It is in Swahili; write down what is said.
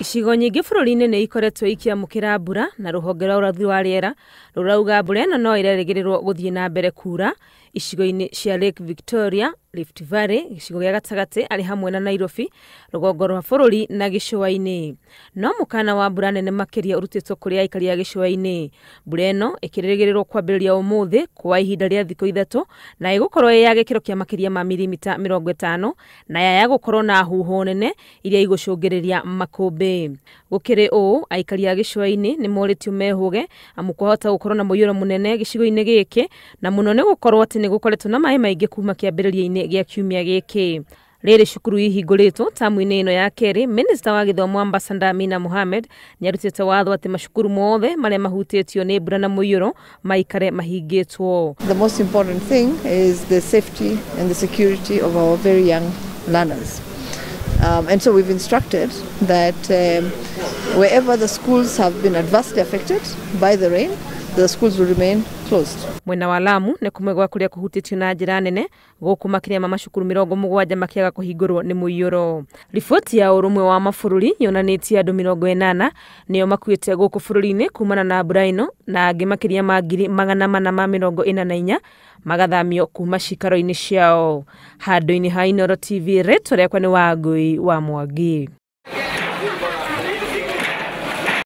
Icigo nyingi bururi-ini ni ikoretwo ikiamukira mbura na ruhonge rwa urathi wa riera rurauga mbura ino no ireregererirwo guthie na mbere kura icigo-ini cia Lake Victoria, Rift Valley, gicigo gia gatagati ari hamwe na Nairobi, rugongo rwa bururi na gicua-ini. No mukana wa mbura nene makiria urutitwo kuri aikari ya gicua-ini. Mbura ino ikireregererirwo kwambiriria umuthi kwa ihinda ria thikũ 3 na igukorwo ya gikiro kia makiria ma milimita 50 na ya gukorwo na huho nene iria igucungiriria makumbi. Gukiri aikari ya gicua-ini ni moritio mehuge amu kwahota gukorwo na muiyuro munene gicigo-ini giki na muno ni gukorwo ati ni gukoretwo na mai maingi kuma kiambiriria-ini gia kiumia giki. Riri cukuru ihinguritwo tamu-ini ino ya keri, Minista wa Githomo Ambassador Amina Mohamed ni arutite watho ati macukuru mothe maria mahutitio ni mbura na muiyuro maikare mahingitwo. The most important thing is the safety and the security of our very young learners. And so we've instructed that wherever the schools have been adversely affected by the rain, the schools will remain closed. Mwena wa Lamu ni kumegwa kuria kuhutitio na njira nene guku makiria ma macukuru 70 makiaga kuhingurwo ni muiyuro. Riboti ya urumwe wa mabururi yonanitie andu 80 niyo makuite guku bururi-ini kumana na mbura ino na angi makiria ma 444 magathamio kuma cikaro-ini ciao. Handu-ini ha Inooro TV, retwa riakwa ni Wangui wa Mwangi.